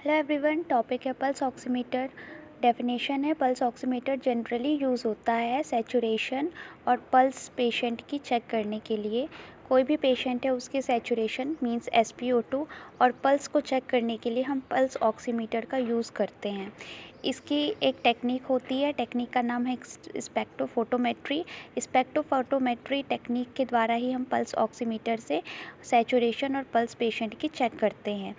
Hello everyone, topic है pulse oximeter. Definition है, pulse oximeter generally use होता है सैचुरेशन और पल्स पेशेंट की चेक करने के लिए। कोई भी पेशेंट है उसकी सैचुरेशन मींस SpO2 और पल्स को चेक करने के लिए हम पल्स ऑक्सीमीटर का यूज़ करते हैं। इसकी एक टेक्निक होती है, टेक्निक का नाम है स्पेक्ट्रोफोटोमेट्री। स्पेक्ट्रोफोटोमेट्री टेक्निक के द्वारा ही हम पल्स ऑक्सीमीटर से सैचुरेशन और पल्स पेशेंट की चेक करते हैं।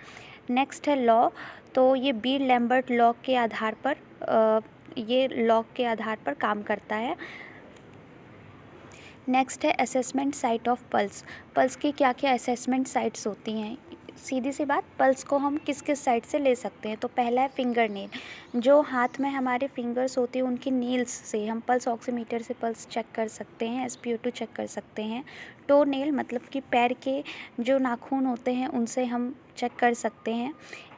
नेक्स्ट है लॉ। तो ये बीर लैम्बर्ट लॉ के आधार पर काम करता है। नेक्स्ट है assessment site of pulse. Pulse की क्या क्या असेसमेंट साइट्स होती हैं। सीधी सी बात, पल्स को हम किस किस साइड से ले सकते हैं। तो पहला है फिंगर नेल। जो हाथ में हमारे फिंगर्स होती हैं उनकी नील्स से हम पल्स ऑक्सीमीटर से पल्स चेक कर सकते हैं, SpO2 चेक कर सकते हैं। टो नेल मतलब कि पैर के जो नाखून होते हैं उनसे हम चेक कर सकते हैं।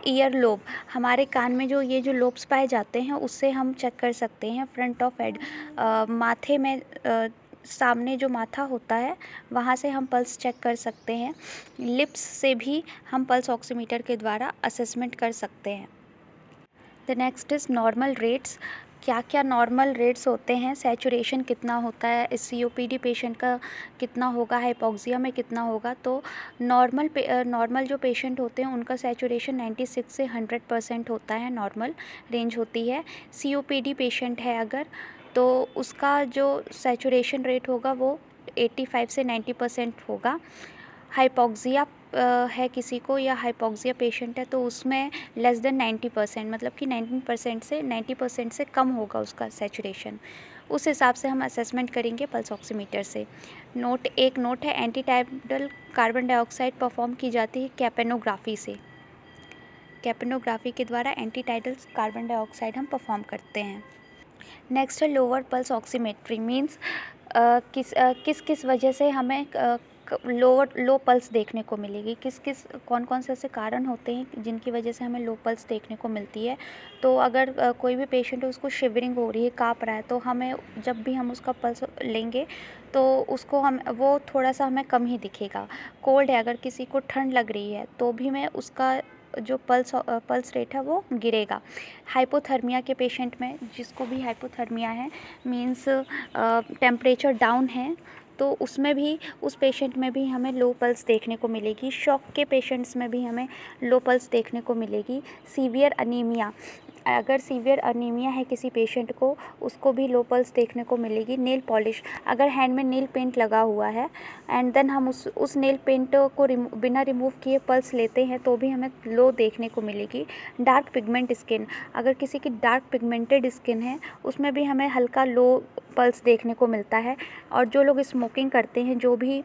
ईयर लोब, हमारे कान में जो लोब्स पाए जाते हैं उससे हम चेक कर सकते हैं। फ्रंट ऑफ हेड, माथे में सामने जो माथा होता है वहाँ से हम पल्स चेक कर सकते हैं। लिप्स से भी हम पल्स ऑक्सीमीटर के द्वारा असेसमेंट कर सकते हैं। The next is normal rates. क्या क्या नॉर्मल रेट्स होते हैं, सैचुरेशन कितना होता है, COPD पेशेंट का कितना होगा, हाइपोक्सिया में कितना होगा। तो नॉर्मल जो पेशेंट होते हैं उनका सैचुरेशन 96 से 100% होता है, नॉर्मल रेंज होती है। COPD पेशेंट है अगर, तो उसका जो सैचुरेशन रेट होगा वो 85 से 90% होगा। हाइपोक्सिया है किसी को या हाइपोक्सिया पेशेंट है तो उसमें लेस देन 90%, मतलब कि 19% से 90% से कम होगा उसका सैचुरेशन। उस हिसाब से हम असेसमेंट करेंगे पल्स ऑक्सीमीटर से। एक नोट है, एंटीटाइडल कार्बन डाइऑक्साइड परफॉर्म की जाती है कैपेनोग्राफी से। कैपेनोग्राफी के द्वारा एंटीटाइडल कार्बन डाइऑक्साइड हम परफॉर्म करते हैं। नेक्स्ट है लोअर पल्स ऑक्सीमेट्री। मीन्स किस किस वजह से हमें लो पल्स देखने को मिलेगी, कौन कौन से ऐसे कारण होते हैं जिनकी वजह से हमें लो पल्स देखने को मिलती है। तो अगर कोई भी पेशेंट है उसको शिवरिंग हो रही है, काँप रहा है, तो हमें जब भी हम उसका पल्स लेंगे तो उसको हम वो थोड़ा सा हमें कम ही दिखेगा। कोल्ड है, अगर किसी को ठंड लग रही है तो भी मैं उसका जो पल्स रेट है वो गिरेगा। हाइपोथर्मिया के पेशेंट में, जिसको भी हाइपोथर्मिया है मींस टेम्परेचर डाउन है, तो उसमें भी उस पेशेंट में भी हमें लो पल्स देखने को मिलेगी। शॉक के पेशेंट्स में भी हमें लो पल्स देखने को मिलेगी। सीवियर अनीमिया, अगर सीवियर अनीमिया है किसी पेशेंट को, उसको भी लो पल्स देखने को मिलेगी। नेल पॉलिश, अगर हैंड में नेल पेंट लगा हुआ है एंड देन हम उस नेल पेंट को बिना रिमूव किए पल्स लेते हैं तो भी हमें लो देखने को मिलेगी। डार्क पिगमेंट स्किन, अगर किसी की डार्क पिगमेंटेड स्किन है उसमें भी हमें हल्का लो पल्स देखने को मिलता है। और जो लोग स्मोकिंग करते हैं, जो भी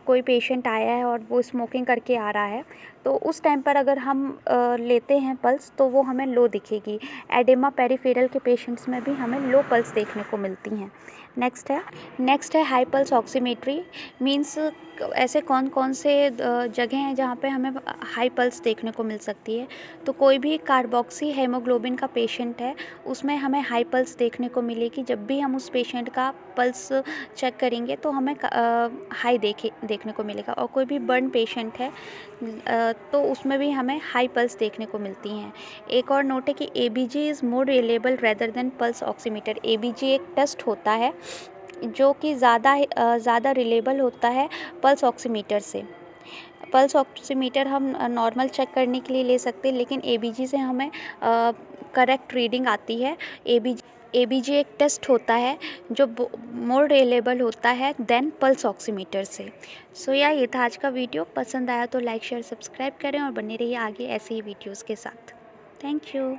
कोई पेशेंट आया है और वो स्मोकिंग करके आ रहा है, तो उस टाइम पर अगर हम लेते हैं पल्स तो वो हमें लो दिखेगी। एडेमा पेरिफेरल के पेशेंट्स में भी हमें लो पल्स देखने को मिलती हैं। नेक्स्ट है हाई पल्स ऑक्सीमेट्री। मींस ऐसे कौन कौन से जगह हैं जहाँ पे हमें हाई पल्स देखने को मिल सकती है। तो कोई भी कार्बोक्सी हेमोग्लोबिन का पेशेंट है उसमें हमें हाई पल्स देखने को मिलेगी। जब भी हम उस पेशेंट का पल्स चेक करेंगे तो हमें हाई देखने को मिलेगा। और कोई भी बर्न पेशेंट है तो उसमें भी हमें हाई पल्स देखने को मिलती हैं। एक और नोट है कि ABG is more reliable rather than pulse oximeter. ABG एक टेस्ट होता है जो कि ज़्यादा रिलेबल होता है पल्स ऑक्सीमीटर से। पल्स ऑक्सीमीटर हम नॉर्मल चेक करने के लिए ले सकते हैं, लेकिन ABG से हमें करेक्ट रीडिंग आती है। ABG एक टेस्ट होता है जो मोर रिलेबल होता है देन पल्स ऑक्सीमीटर से। सो ये था आज का वीडियो। पसंद आया तो लाइक शेयर सब्सक्राइब करें और बने रहिए आगे ऐसे ही वीडियोज़ के साथ। Thank you.